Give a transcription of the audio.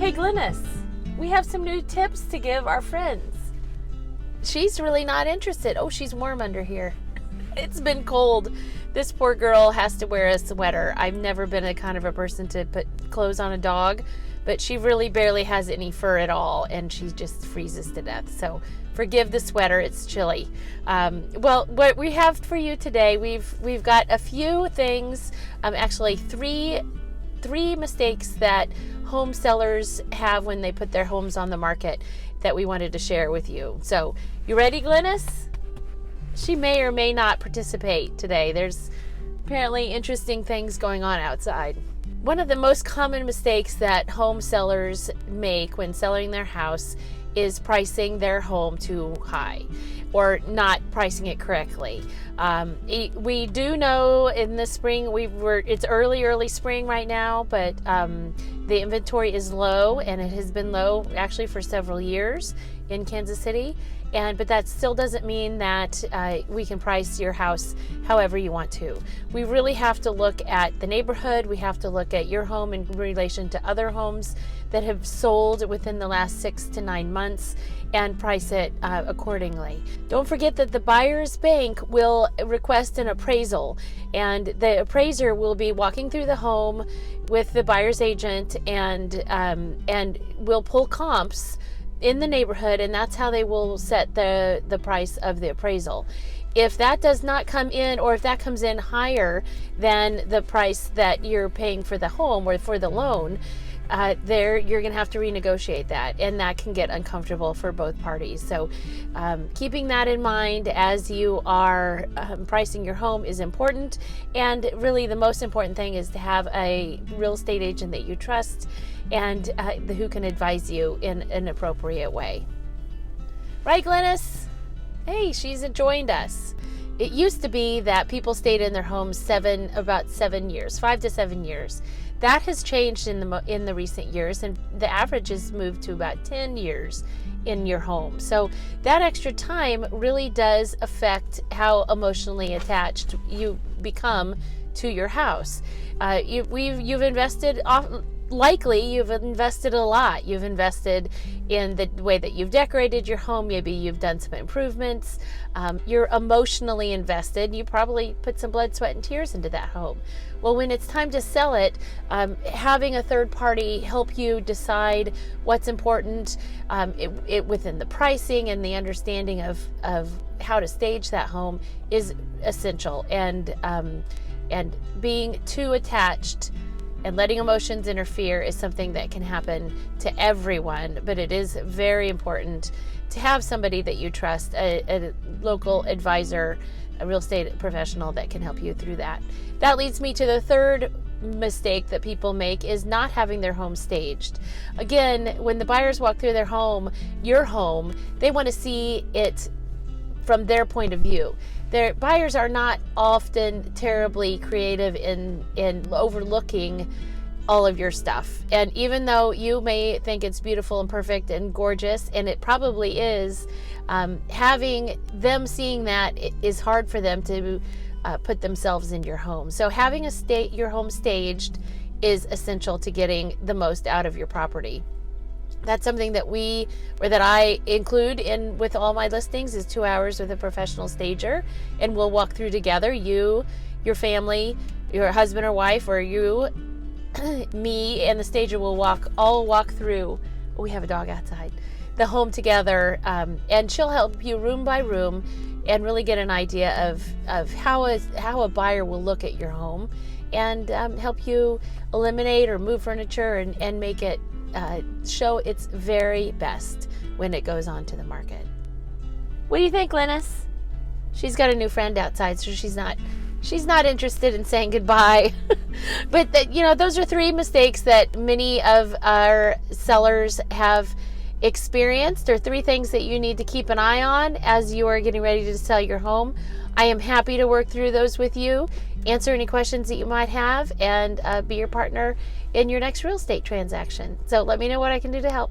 Hey Glynnis, we have some new tips to give our friends. She's really not interested. Oh, she's warm under here. It's been cold. This poor girl has to wear a sweater. I've never been a kind of a person to put clothes on a dog, but she really barely has any fur at all, and she just freezes to death. So forgive the sweater, it's chilly. Well, what we have for you today, we've got a few things, actually three mistakes that home sellers have when they put their homes on the market that we wanted to share with you. So, you ready, Glynnis? She may or may not participate today. There's apparently interesting things going on outside. One of the most common mistakes that home sellers make when selling their house is pricing their home too high or not pricing it correctly. We do know in the spring, it's early spring right now, but the inventory is low, and it has been low actually for several years in Kansas City. But that still doesn't mean that we can price your house however you want to. We really have to look at the neighborhood. We have to look at your home in relation to other homes that have sold within the last 6 to 9 months and price it accordingly. Don't forget that the buyer's bank will request an appraisal, and the appraiser will be walking through the home with the buyer's agent and will pull comps in the neighborhood, and that's how they will set the price of the appraisal. If that does not come in, or if that comes in higher than the price that you're paying for the home or for the loan, you're going to have to renegotiate that, and that can get uncomfortable for both parties. So keeping that in mind as you are pricing your home is important, and really the most important thing is to have a real estate agent that you trust and who can advise you in an appropriate way. Right, Glynnis? Hey, she's joined us. It used to be that people stayed in their homes about 7 years, 5 to 7 years. That has changed in the recent years, and the average has moved to about 10 years in your home. So that extra time really does affect how emotionally attached you become to your house. You've invested likely you've invested a lot. You've invested in the way that you've decorated your home. Maybe you've done some improvements. You're emotionally invested. You probably put some blood, sweat, and tears into that home. Well, when it's time to sell it, having a third party help you decide what's important within the pricing and the understanding of how to stage that home is essential. And being too attached and letting emotions interfere is something that can happen to everyone, but it is very important to have somebody that you trust, a local advisor, a real estate professional that can help you through that. That leads me to the third mistake that people make, is not having their home staged. Again, when the buyers walk through your home, they want to see it from their point of view. Their buyers are not often terribly creative in overlooking all of your stuff. And even though you may think it's beautiful and perfect and gorgeous, and it probably is, having them seeing that is hard for them to put themselves in your home. So having your home staged is essential to getting the most out of your property. That's something that I include with all my listings, is 2 hours with a professional stager, and we'll walk through together. You, your family, your husband or wife, or you, me, and the stager will all walk through. Oh, we have a dog outside. The home together, and she'll help you room by room and really get an idea of how a buyer will look at your home, and help you eliminate or move furniture and make it show its very best when it goes on to the market. What do you think, Glynnis? She's got a new friend outside, so she's not interested in saying goodbye. But those are 3 mistakes that many of our sellers have experienced, or 3 things that you need to keep an eye on as you are getting ready to sell your home. I am happy to work through those with you, answer any questions that you might have, and be your partner in your next real estate transaction. So let me know what I can do to help.